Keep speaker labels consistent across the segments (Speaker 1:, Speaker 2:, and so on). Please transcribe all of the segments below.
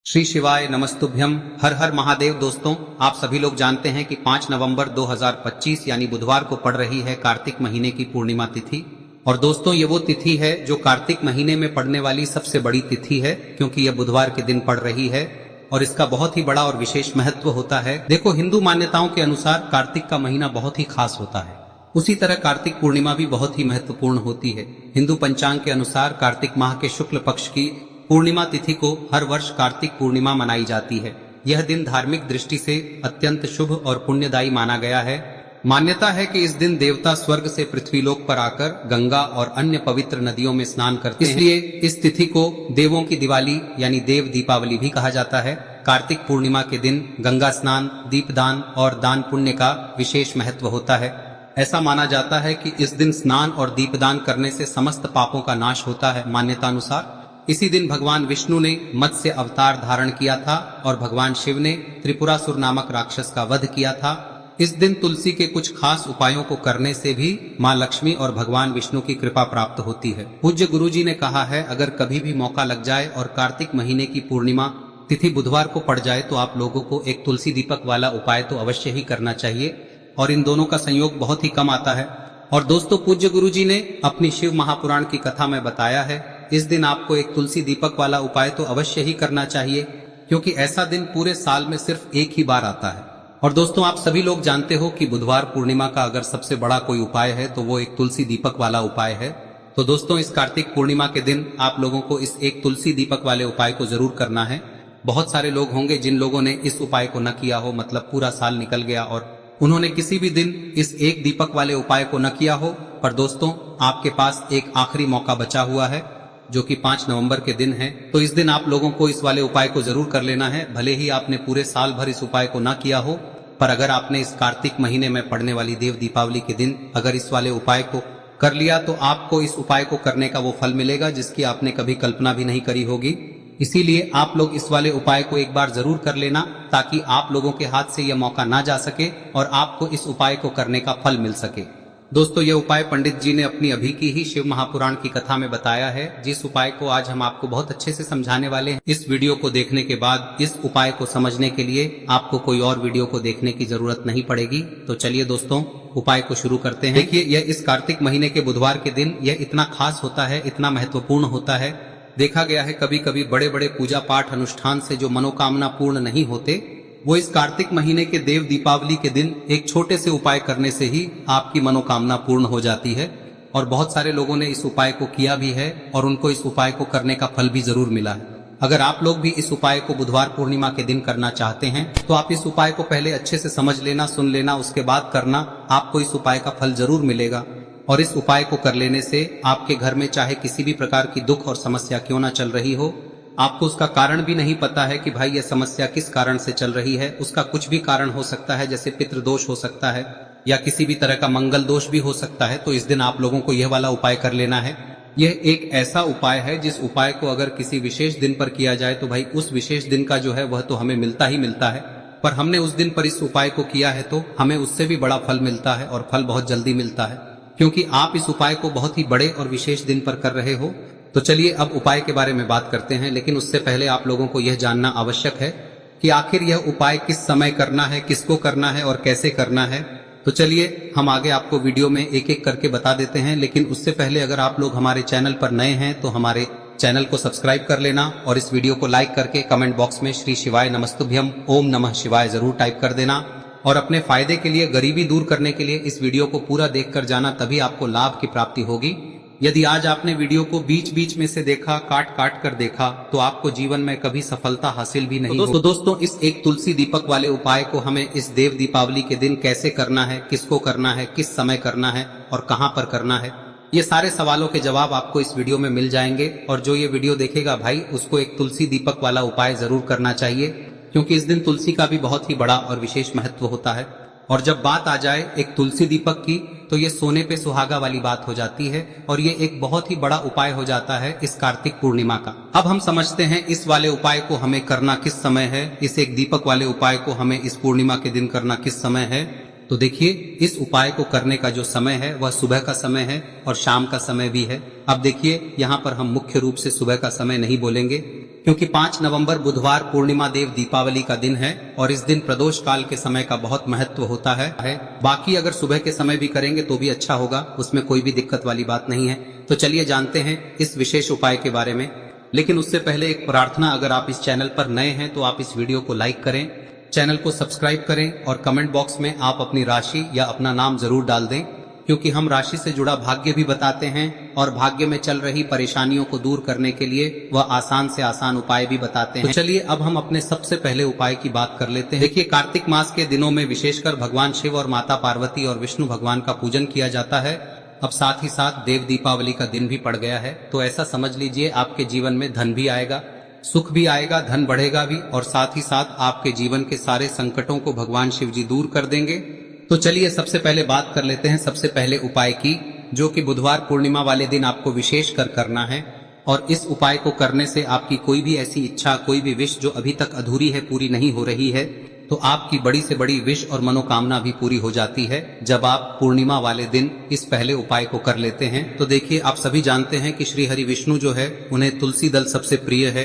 Speaker 1: श्री शिवाय नमस्तुभ्यम। हर हर महादेव। दोस्तों, आप सभी लोग जानते हैं कि 5 नवंबर 2025 यानी बुधवार को पड़ रही है कार्तिक महीने की पूर्णिमा तिथि। और दोस्तों, ये वो तिथि है जो कार्तिक महीने में पड़ने वाली सबसे बड़ी तिथि है, क्योंकि यह बुधवार के दिन पड़ रही है और इसका बहुत ही बड़ा और विशेष महत्व होता है। देखो, हिंदू मान्यताओं के अनुसार कार्तिक का महीना बहुत ही खास होता है। उसी तरह कार्तिक पूर्णिमा भी बहुत ही महत्वपूर्ण होती है। हिंदू पंचांग के अनुसार कार्तिक माह के शुक्ल पक्ष की पूर्णिमा तिथि को हर वर्ष कार्तिक पूर्णिमा मनाई जाती है। यह दिन धार्मिक दृष्टि से अत्यंत शुभ और पुण्यदायी माना गया है। मान्यता है कि इस दिन देवता स्वर्ग से पृथ्वीलोक पर आकर गंगा और अन्य पवित्र नदियों में स्नान करते हैं। इसलिए इस तिथि को देवों की दिवाली यानी देव दीपावली भी कहा जाता है। कार्तिक पूर्णिमा के दिन गंगा स्नान, दीपदान और दान पुण्य का विशेष महत्व होता है। ऐसा माना जाता है कि इस दिन स्नान और दीपदान करने से समस्त पापों का नाश होता है। मान्यतानुसार इसी दिन भगवान विष्णु ने मत्स्य अवतार धारण किया था और भगवान शिव ने त्रिपुरासुर नामक राक्षस का वध किया था। इस दिन तुलसी के कुछ खास उपायों को करने से भी मां लक्ष्मी और भगवान विष्णु की कृपा प्राप्त होती है। पूज्य गुरुजी ने कहा है, अगर कभी भी मौका लग जाए और कार्तिक महीने की पूर्णिमा तिथि बुधवार को पड़ जाए तो आप लोगों को एक तुलसी दीपक वाला उपाय तो अवश्य ही करना चाहिए, और इन दोनों का संयोग बहुत ही कम आता है। और दोस्तों, पूज्य गुरुजी ने अपनी शिव महापुराण की कथा में बताया है, इस दिन आपको एक तुलसी दीपक वाला उपाय तो अवश्य ही करना चाहिए, क्योंकि ऐसा दिन पूरे साल में सिर्फ एक ही बार आता है। और दोस्तों, आप सभी लोग जानते हो कि बुधवार पूर्णिमा का अगर सबसे बड़ा कोई उपाय है तो वो एक तुलसी दीपक वाला उपाय है। तो दोस्तों, इस कार्तिक पूर्णिमा के दिन आप लोगों को इस एक तुलसी दीपक वाले उपाय को जरूर करना है। बहुत सारे लोग होंगे जिन लोगों ने इस उपाय को न किया हो, मतलब पूरा साल निकल गया और उन्होंने किसी भी दिन इस एक दीपक वाले उपाय को न किया हो। पर दोस्तों, आपके पास एक आखिरी मौका बचा हुआ है, जो कि 5 नवंबर के दिन है। तो इस दिन आप लोगों को इस वाले उपाय को जरूर कर लेना है। भले ही आपने पूरे साल भर इस उपाय को ना किया हो, पर अगर आपने इस कार्तिक महीने में पड़ने वाली देव दीपावली के दिन अगर इस वाले उपाय को कर लिया तो आपको इस उपाय को करने का वो फल मिलेगा जिसकी आपने कभी कल्पना भी नहीं करी होगी। इसीलिए आप लोग इस वाले उपाय को एक बार जरूर कर लेना, ताकि आप लोगों के हाथ से यह मौका ना जा सके और आपको इस उपाय को करने का फल मिल सके। दोस्तों, यह उपाय पंडित जी ने अपनी अभी की ही शिव महापुराण की कथा में बताया है, जिस उपाय को आज हम आपको बहुत अच्छे से समझाने वाले हैं। इस वीडियो को देखने के बाद इस उपाय को समझने के लिए आपको कोई और वीडियो को देखने की जरूरत नहीं पड़ेगी। तो चलिए दोस्तों, उपाय को शुरू करते हैं। देखिए, यह इस कार्तिक महीने के बुधवार के दिन यह इतना खास होता है, इतना महत्वपूर्ण होता है। देखा गया है कभी कभी बड़े बड़े पूजा पाठ अनुष्ठान से जो मनोकामना पूर्ण नहीं होते, वो इस कार्तिक महीने के देव दीपावली के दिन एक छोटे से उपाय करने से ही आपकी मनोकामना पूर्ण हो जाती है। और बहुत सारे लोगों ने इस उपाय को किया भी है और उनको इस उपाय को करने का फल भी जरूर मिला है। अगर आप लोग भी इस उपाय को बुधवार पूर्णिमा के दिन करना चाहते हैं तो आप इस उपाय को पहले अच्छे से समझ लेना, सुन लेना, उसके बाद करना। आपको इस उपाय का फल जरूर मिलेगा। और इस उपाय को कर लेने से आपके घर में चाहे किसी भी प्रकार की दुख और समस्या क्यों ना चल रही हो, आपको उसका कारण भी नहीं पता है कि भाई यह समस्या किस कारण से चल रही है, उसका कुछ भी कारण हो सकता है, जैसे पितृदोष हो सकता है या किसी भी तरह का मंगल दोष भी हो सकता है। तो इस दिन आप लोगों को यह वाला उपाय कर लेना है। यह एक ऐसा उपाय है जिस उपाय को अगर किसी विशेष दिन पर किया जाए तो भाई उस विशेष दिन का जो है वह तो हमें मिलता ही मिलता है, पर हमने उस दिन पर इस उपाय को किया है तो हमें उससे भी बड़ा फल मिलता है, और फल बहुत जल्दी मिलता है, क्योंकि आप इस उपाय को बहुत ही बड़े और विशेष दिन पर कर रहे हो। तो चलिए अब उपाय के बारे में बात करते हैं, लेकिन उससे पहले आप लोगों को यह जानना आवश्यक है कि आखिर यह उपाय किस समय करना है, किसको करना है और कैसे करना है। तो चलिए हम आगे आपको वीडियो में एक एक करके बता देते हैं, लेकिन उससे पहले अगर आप लोग हमारे चैनल पर नए हैं तो हमारे चैनल को सब्सक्राइब कर लेना और इस वीडियो को लाइक करके कमेंट बॉक्स में श्री शिवाय नमस्तुभ्यम ओम नमः शिवाय जरूर टाइप कर देना। और अपने फायदे के लिए, गरीबी दूर करने के लिए इस वीडियो को पूरा देखकर जाना, तभी आपको लाभ की प्राप्ति होगी। यदि आज आपने वीडियो को बीच बीच में से देखा, काट काट कर देखा, तो आपको जीवन में कभी सफलता हासिल भी नहीं होगी। तो दोस्तों, इस एक तुलसी दीपक वाले उपाय को हमें इस देव दीपावली के दिन कैसे करना है, किसको करना है, किस समय करना है और कहां पर करना है, ये सारे सवालों के जवाब आपको इस वीडियो में मिल जाएंगे। और जो ये वीडियो देखेगा भाई, उसको एक तुलसी दीपक वाला उपाय जरूर करना चाहिए, क्योंकि इस दिन तुलसी का भी बहुत ही बड़ा और विशेष महत्व होता है। और जब बात आ जाए एक तुलसी दीपक की, तो ये सोने पे सुहागा वाली बात हो जाती है और ये एक बहुत ही बड़ा उपाय हो जाता है इस कार्तिक पूर्णिमा का। अब हम समझते हैं इस वाले उपाय को हमें करना किस समय है, इस एक दीपक वाले उपाय को हमें इस पूर्णिमा के दिन करना किस समय है। तो देखिए, इस उपाय को करने का जो समय है वह सुबह का समय है और शाम का समय भी है। अब देखिए, यहाँ पर हम मुख्य रूप से सुबह का समय नहीं बोलेंगे, क्योंकि 5 नवंबर बुधवार पूर्णिमा देव दीपावली का दिन है और इस दिन प्रदोष काल के समय का बहुत महत्व होता है। बाकी अगर सुबह के समय भी करेंगे तो भी अच्छा होगा, उसमें कोई भी दिक्कत वाली बात नहीं है। तो चलिए जानते हैं इस विशेष उपाय के बारे में। लेकिन उससे पहले एक प्रार्थना, अगर आप इस चैनल पर नए हैं तो आप इस वीडियो को लाइक करें, चैनल को सब्सक्राइब करें और कमेंट बॉक्स में आप अपनी राशि या अपना नाम जरूर डाल दें, क्योंकि हम राशि से जुड़ा भाग्य भी बताते हैं और भाग्य में चल रही परेशानियों को दूर करने के लिए वह आसान से आसान उपाय भी बताते हैं। तो चलिए अब हम अपने सबसे पहले उपाय की बात कर लेते हैं। देखिए, कार्तिक मास के दिनों में विशेषकर भगवान शिव और माता पार्वती और विष्णु भगवान का पूजन किया जाता है। अब साथ ही साथ देव दीपावली का दिन भी पड़ गया है, तो ऐसा समझ लीजिए आपके जीवन में धन भी आएगा, सुख भी आएगा, धन बढ़ेगा भी और साथ ही साथ आपके जीवन के सारे संकटों को भगवान शिव जी दूर कर देंगे। तो चलिए सबसे पहले बात कर लेते हैं सबसे पहले उपाय की, जो कि बुधवार पूर्णिमा वाले दिन आपको विशेष कर करना है। और इस उपाय को करने से आपकी कोई भी ऐसी इच्छा, कोई भी विश जो अभी तक अधूरी है, पूरी नहीं हो रही है, तो आपकी बड़ी से बड़ी विश और मनोकामना भी पूरी हो जाती है जब आप पूर्णिमा वाले दिन इस पहले उपाय को कर लेते हैं। तो देखिए, आप सभी जानते हैं कि श्री हरि विष्णु जो है उन्हें तुलसी दल सबसे प्रिय है।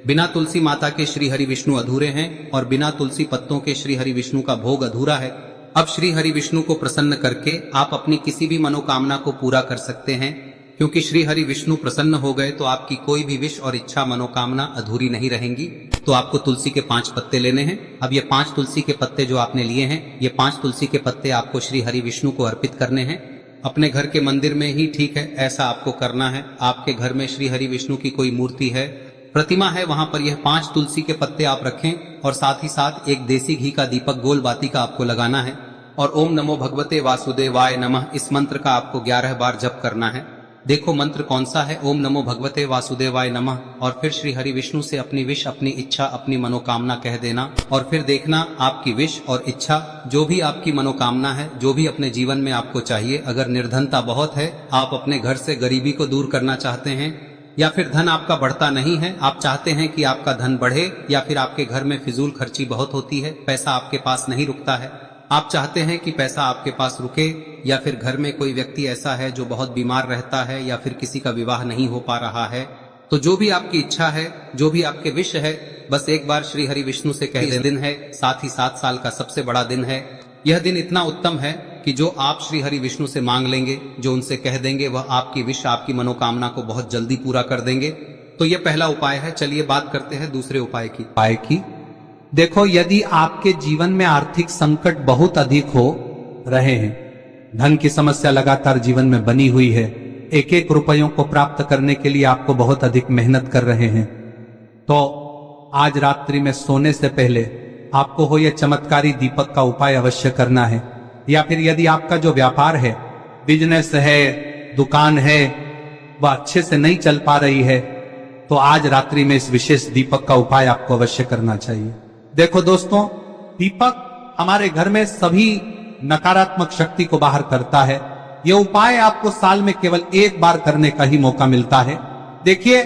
Speaker 1: बिना तुलसी माता के श्री हरि विष्णु अधूरे हैं और बिना तुलसी पत्तों के श्री हरि विष्णु का भोग अधूरा है। अब श्री हरि विष्णु को प्रसन्न करके आप अपनी किसी भी मनोकामना को पूरा कर सकते हैं, क्योंकि श्री हरि विष्णु प्रसन्न हो गए तो आपकी कोई भी विश और इच्छा, मनोकामना अधूरी नहीं रहेंगी। तो आपको तुलसी के 5 पत्ते लेने हैं। अब ये 5 तुलसी के पत्ते जो आपने लिए हैं, ये 5 तुलसी के पत्ते आपको श्री हरि विष्णु को अर्पित करने हैं। अपने घर के मंदिर में ही ठीक है, ऐसा आपको करना है। आपके घर में श्री हरि विष्णु की कोई मूर्ति है, प्रतिमा है, वहां पर यह 5 तुलसी के पत्ते आप रखें और साथ ही साथ एक देसी घी का दीपक गोल बाती का आपको लगाना है और ओम नमो भगवते वासुदेवाय नमः इस मंत्र का आपको 11 बार जप करना है। देखो मंत्र कौन सा है, ओम नमो भगवते वासुदेवाय नमः, और फिर श्री हरि विष्णु से अपनी विश, अपनी इच्छा, अपनी मनोकामना कह देना और फिर देखना आपकी विश और इच्छा, जो भी आपकी मनोकामना है, जो भी अपने जीवन में आपको चाहिए। अगर निर्धनता बहुत है, आप अपने घर से गरीबी को दूर करना चाहते हैं, या फिर धन आपका बढ़ता नहीं है, आप चाहते हैं कि आपका धन बढ़े, या फिर आपके घर में फिजूल खर्ची बहुत होती है, पैसा आपके पास नहीं रुकता है, आप चाहते हैं कि पैसा आपके पास रुके, या फिर घर में कोई व्यक्ति ऐसा है जो बहुत बीमार रहता है, या फिर किसी का विवाह नहीं हो पा रहा है, तो जो भी आपकी इच्छा है, जो भी आपके विश है, बस एक बार श्री हरि विष्णु से कह दें। दिन है, साथ ही 7 साल का सबसे बड़ा दिन है। यह दिन इतना उत्तम है कि जो आप श्री हरि विष्णु से मांग लेंगे, जो उनसे कह देंगे, वह आपकी विश, आपकी मनोकामना को बहुत जल्दी पूरा कर देंगे। तो यह पहला उपाय है। चलिए बात करते हैं दूसरे उपाय की।
Speaker 2: देखो, यदि आपके जीवन में आर्थिक संकट बहुत अधिक हो रहे हैं, धन की समस्या लगातार जीवन में बनी हुई है, एक एक रुपयों को प्राप्त करने के लिए आपको बहुत अधिक मेहनत कर रहे हैं, तो आज रात्रि में सोने से पहले आपको हो यह चमत्कारी दीपक का उपाय अवश्य करना है। या फिर यदि आपका जो व्यापार है, बिजनेस है, दुकान है, वह अच्छे से नहीं चल पा रही है, तो आज रात्रि में इस विशेष दीपक का उपाय आपको अवश्य करना चाहिए। देखो दोस्तों, दीपक हमारे घर में सभी नकारात्मक शक्ति को बाहर करता है। यह उपाय आपको साल में केवल 1 बार करने का ही मौका मिलता है। देखिए,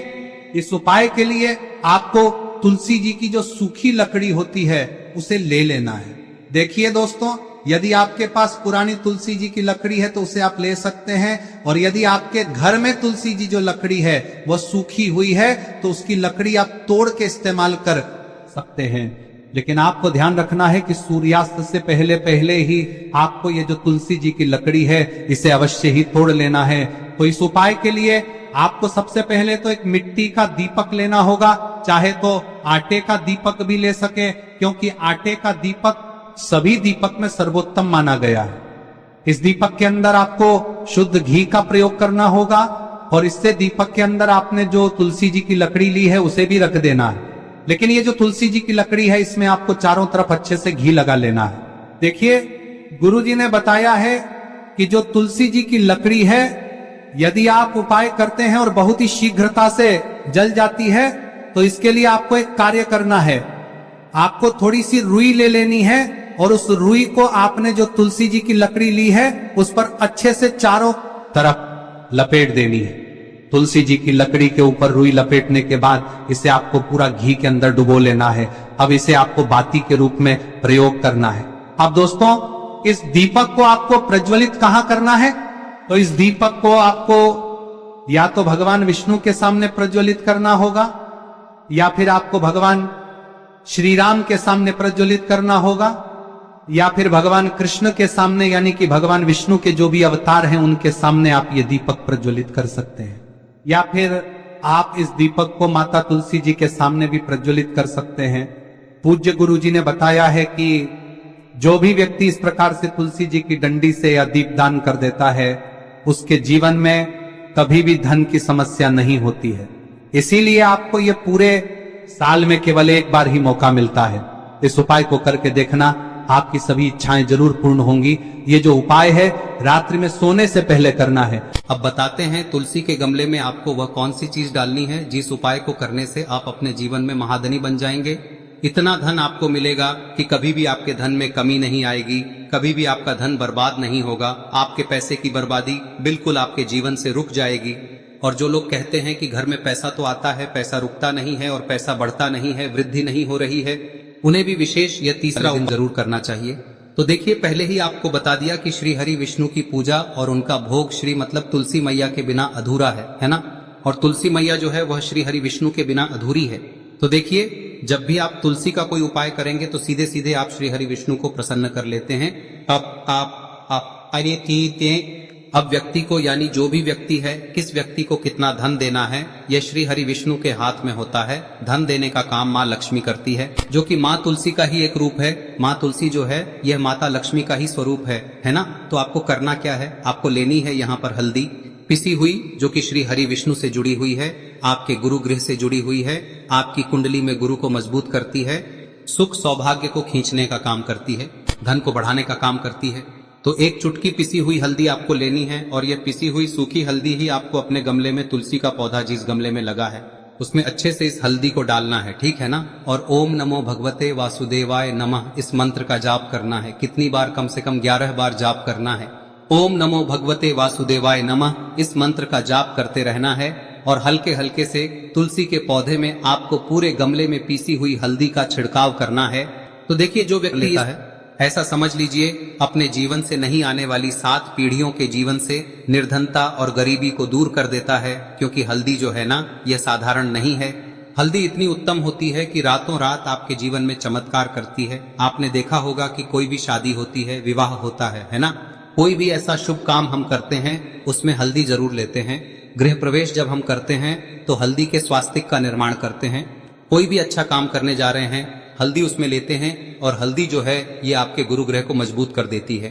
Speaker 2: इस उपाय के लिए आपको तुलसी जी की जो सूखी लकड़ी होती है उसे ले लेना है। देखिए दोस्तों, यदि आपके पास पुरानी तुलसी जी की लकड़ी है तो उसे आप ले सकते हैं, और यदि आपके घर में तुलसी जी जो लकड़ी है वह सूखी हुई है तो उसकी लकड़ी आप तोड़ के इस्तेमाल कर सकते हैं। लेकिन आपको ध्यान रखना है कि सूर्यास्त से पहले पहले ही आपको ये जो तुलसी जी की लकड़ी है इसे अवश्य ही तोड़ लेना है। तो इस उपाय के लिए आपको सबसे पहले तो एक मिट्टी का दीपक लेना होगा, चाहे तो आटे का दीपक भी ले सके, क्योंकि आटे का दीपक सभी दीपक में सर्वोत्तम माना गया है। इस दीपक के अंदर आपको शुद्ध घी का प्रयोग करना होगा और इससे दीपक के अंदर आपने जो तुलसी जी की लकड़ी ली है उसे भी रख देना है। लेकिन ये जो तुलसी जी की लकड़ी है इसमें आपको चारों तरफ अच्छे से घी लगा लेना है। देखिए, गुरुजी ने बताया है कि जो तुलसी जी की लकड़ी है, यदि आप उपाय करते हैं और बहुत ही शीघ्रता से जल जाती है, तो इसके लिए आपको एक कार्य करना है। आपको थोड़ी सी रुई ले लेनी है और उस रुई को आपने जो तुलसी जी की लकड़ी ली है उस पर अच्छे से चारों तरफ लपेट देनी है। तुलसी जी की लकड़ी के ऊपर रुई लपेटने के बाद इसे आपको पूरा घी के अंदर डुबो लेना है। अब इसे आपको बाती के रूप में प्रयोग करना है। अब दोस्तों, इस दीपक को आपको प्रज्वलित कहां करना है? तो इस दीपक को आपको या तो भगवान विष्णु के सामने प्रज्वलित करना होगा, या फिर आपको भगवान श्री राम के सामने प्रज्वलित करना होगा, या फिर भगवान कृष्ण के सामने, यानी कि भगवान विष्णु के जो भी अवतार हैं उनके सामने आप ये दीपक प्रज्वलित कर सकते हैं। या फिर आप इस दीपक को माता तुलसी जी के सामने भी प्रज्वलित कर सकते हैं। पूज्य गुरु जी ने बताया है कि जो भी व्यक्ति इस प्रकार से तुलसी जी की डंडी से या दीपदान कर देता है, उसके जीवन में कभी भी धन की समस्या नहीं होती है। इसीलिए आपको ये पूरे साल में केवल एक बार ही मौका मिलता है। इस उपाय को करके देखना, आपकी सभी इच्छाएं जरूर पूर्ण होंगी। ये जो उपाय है रात्रि में सोने से पहले करना है।
Speaker 1: अब बताते हैं तुलसी के गमले में आपको वह कौन सी चीज डालनी है जिस उपाय को करने से आप अपने जीवन में महाधनी बन जाएंगे। इतना धन आपको मिलेगा कि कभी भी आपके धन में कमी नहीं आएगी, कभी भी आपका धन बर्बाद नहीं होगा। आपके पैसे की बर्बादी बिल्कुल आपके जीवन से रुक जाएगी। और जो लोग कहते हैं कि घर में पैसा तो आता है, पैसा रुकता नहीं है और पैसा बढ़ता नहीं है, वृद्धि नहीं हो रही है, उन्हें भी विशेष यह तीसरा दिन जरूर करना चाहिए। तो देखिए, पहले ही आपको बता दिया कि श्री हरि विष्णु की पूजा और उनका भोग श्री मतलब तुलसी मैया के बिना अधूरा है ना। और तुलसी मैया जो है वह श्री हरि विष्णु के बिना अधूरी है। तो देखिए, जब भी आप तुलसी का कोई उपाय करेंगे तो सीधे सीधे आप श्री हरि विष्णु को प्रसन्न कर लेते हैं। अब व्यक्ति को, यानी जो भी व्यक्ति है, किस व्यक्ति को कितना धन देना है, यह श्री हरि विष्णु के हाथ में होता है। धन देने का काम माँ लक्ष्मी करती है, जो कि माँ तुलसी का ही एक रूप है। माँ तुलसी जो है यह माता लक्ष्मी का ही स्वरूप है ना। तो आपको करना क्या है, आपको लेनी है यहाँ पर हल्दी पिसी हुई, जो कि श्री हरि विष्णु से जुड़ी हुई है, आपके गुरु गृह से जुड़ी हुई है, आपकी कुंडली में गुरु को मजबूत करती है, सुख सौभाग्य को खींचने का काम करती है, धन को बढ़ाने का काम करती है। तो एक चुटकी पिसी हुई हल्दी आपको लेनी है और यह पिसी हुई सूखी हल्दी ही आपको अपने गमले में, तुलसी का पौधा जिस गमले में लगा है उसमें अच्छे से इस हल्दी को डालना है, ठीक है ना। और ओम नमो भगवते वासुदेवाय नमः इस मंत्र का जाप करना है। कितनी बार? कम से कम 11 बार जाप करना है। ओम नमो भगवते वासुदेवाय नमः इस मंत्र का जाप करते रहना है। और हल्के हल्के से तुलसी के पौधे में आपको पूरे गमले में पीसी हुई हल्दी का छिड़काव करना है। तो देखिए, जो व्यक्ति लेता है, ऐसा समझ लीजिए अपने जीवन से नहीं आने वाली 7 पीढ़ियों के जीवन से निर्धनता और गरीबी को दूर कर देता है। क्योंकि हल्दी जो है ना, यह साधारण नहीं है। हल्दी इतनी उत्तम होती है कि रातों रात आपके जीवन में चमत्कार करती है। आपने देखा होगा कि कोई भी शादी होती है, विवाह होता है ना, कोई भी ऐसा शुभ काम हम करते हैं उसमें हल्दी जरूर लेते हैं। गृह प्रवेश जब हम करते हैं तो हल्दी के स्वास्तिक का निर्माण करते हैं। कोई भी अच्छा काम करने जा रहे हैं, हल्दी उसमें लेते हैं। और हल्दी जो है ये आपके गुरु ग्रह को मजबूत कर देती है।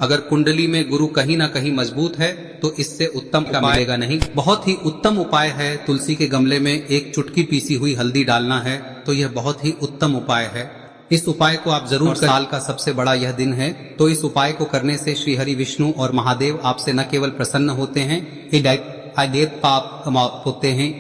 Speaker 1: अगर कुंडली में गुरु कहीं ना कहीं मजबूत है तो इससे उत्तम का मिलेगा नहीं। बहुत ही उत्तम उपाय है, तुलसी के गमले में एक चुटकी पीसी हुई हल्दी डालना है। तो यह बहुत ही उत्तम उपाय है। इस उपाय को आप जरूर, साल का सबसे बड़ा यह दिन है, तो इस उपाय को करने से श्री हरि विष्णु और महादेव आपसे न केवल प्रसन्न होते हैं, पाप होते हैं,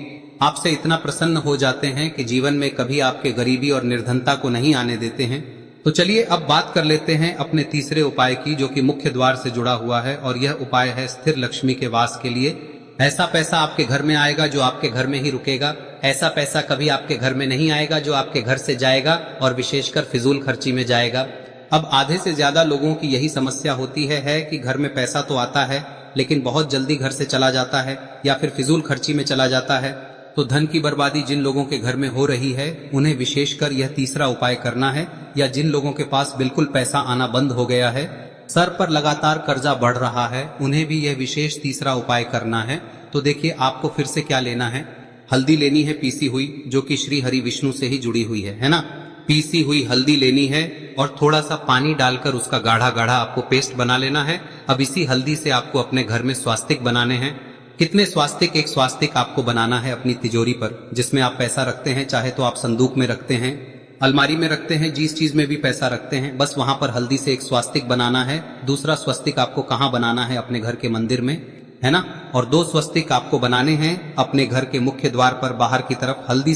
Speaker 1: आपसे इतना प्रसन्न हो जाते हैं कि जीवन में कभी आपके गरीबी और निर्धनता को नहीं आने देते हैं। तो चलिए अब बात कर लेते हैं अपने तीसरे उपाय की, जो कि मुख्य द्वार से जुड़ा हुआ है। और यह उपाय है स्थिर लक्ष्मी के वास के लिए। ऐसा पैसा आपके घर में आएगा जो आपके घर में ही रुकेगा। ऐसा पैसा कभी आपके घर में नहीं आएगा जो आपके घर से जाएगा और विशेषकर फिजूल खर्ची में जाएगा। अब आधे से ज्यादा लोगों की यही समस्या होती है कि घर में पैसा तो आता है लेकिन बहुत जल्दी घर से चला जाता है या फिर फिजूल खर्ची में चला जाता है। तो धन की बर्बादी जिन लोगों के घर में हो रही है उन्हें विशेषकर यह तीसरा उपाय करना है। या जिन लोगों के पास बिल्कुल पैसा आना बंद हो गया है, सर पर लगातार कर्जा बढ़ रहा है, उन्हें भी यह विशेष तीसरा उपाय करना है। तो देखिए, आपको फिर से क्या लेना है, हल्दी लेनी है पीसी हुई, जो कि श्री हरि विष्णु से ही जुड़ी हुई है ना। पीसी हुई हल्दी लेनी है और थोड़ा सा पानी डालकर उसका गाढ़ा गाढ़ा आपको पेस्ट बना लेना है। अब इसी हल्दी से आपको अपने घर में स्वास्तिक बनाने हैं। कितने स्वास्तिक? एक स्वास्तिक आपको बनाना है अपनी तिजोरी पर, जिसमें आप पैसा रखते हैं। चाहे तो आप संदूक में रखते हैं, अलमारी में रखते हैं, जिस चीज में भी पैसा रखते हैं, बस वहां पर हल्दी से एक स्वास्तिक बनाना है। दूसरा स्वस्तिक आपको कहाँ बनाना है? अपने घर के मंदिर में, है ना। और 2 स्वस्तिक आपको बनाने हैं अपने घर के मुख्य द्वार पर बाहर की तरफ। हल्दी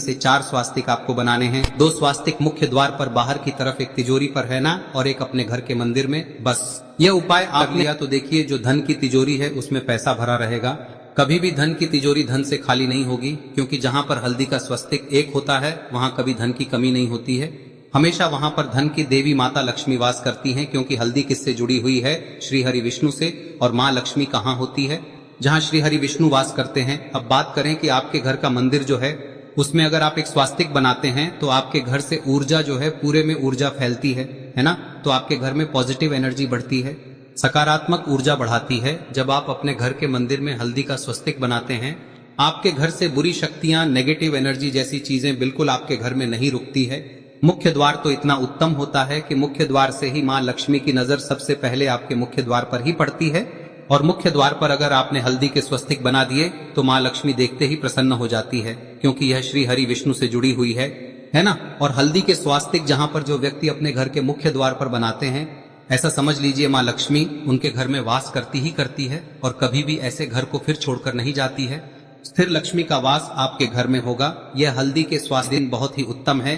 Speaker 1: से 4 स्वास्तिक आपको बनाने हैं। 2 स्वास्तिक मुख्य द्वार पर बाहर की तरफ, एक तिजोरी पर, है ना, और एक अपने घर के मंदिर में। बस यह उपाय आप लिया तो देखिए, जो धन की तिजोरी है उसमें पैसा भरा रहेगा। कभी भी धन की तिजोरी धन से खाली नहीं होगी, क्योंकि जहां पर हल्दी का स्वस्तिक एक होता है वहां कभी धन की कमी नहीं होती है। हमेशा वहां पर धन की देवी माता लक्ष्मी वास करती हैं, क्योंकि हल्दी किससे जुड़ी हुई है? श्री हरि विष्णु से। और माँ लक्ष्मी कहाँ होती है? जहाँ श्री हरि विष्णु वास करते हैं। अब बात करें कि आपके घर का मंदिर जो है उसमें अगर आप एक स्वास्तिक बनाते हैं तो आपके घर से ऊर्जा जो है पूरे में ऊर्जा फैलती है ना। तो आपके घर में पॉजिटिव एनर्जी बढ़ती है, सकारात्मक ऊर्जा बढ़ाती है। जब आप अपने घर के मंदिर में हल्दी का स्वस्तिक बनाते हैं, आपके घर से बुरी शक्तियां, नेगेटिव एनर्जी जैसी चीजें बिल्कुल आपके घर में नहीं रुकती है। मुख्य द्वार तो इतना उत्तम होता है कि मुख्य द्वार से ही माँ लक्ष्मी की नजर सबसे पहले आपके मुख्य द्वार पर ही पड़ती है। और मुख्य द्वार पर अगर आपने हल्दी के स्वस्तिक बना दिए तो माँ लक्ष्मी देखते ही प्रसन्न हो जाती है, क्योंकि यह श्री हरि विष्णु से जुड़ी हुई है ना। और हल्दी के स्वास्तिक जहां पर जो व्यक्ति अपने घर के मुख्य द्वार पर बनाते हैं, ऐसा समझ लीजिए माँ लक्ष्मी उनके घर में वास करती ही करती है और कभी भी ऐसे घर को फिर छोड़कर नहीं जाती है। स्थिर लक्ष्मी का वास आपके घर में होगा। यह हल्दी के स्वास्थ्य दिन बहुत ही उत्तम है।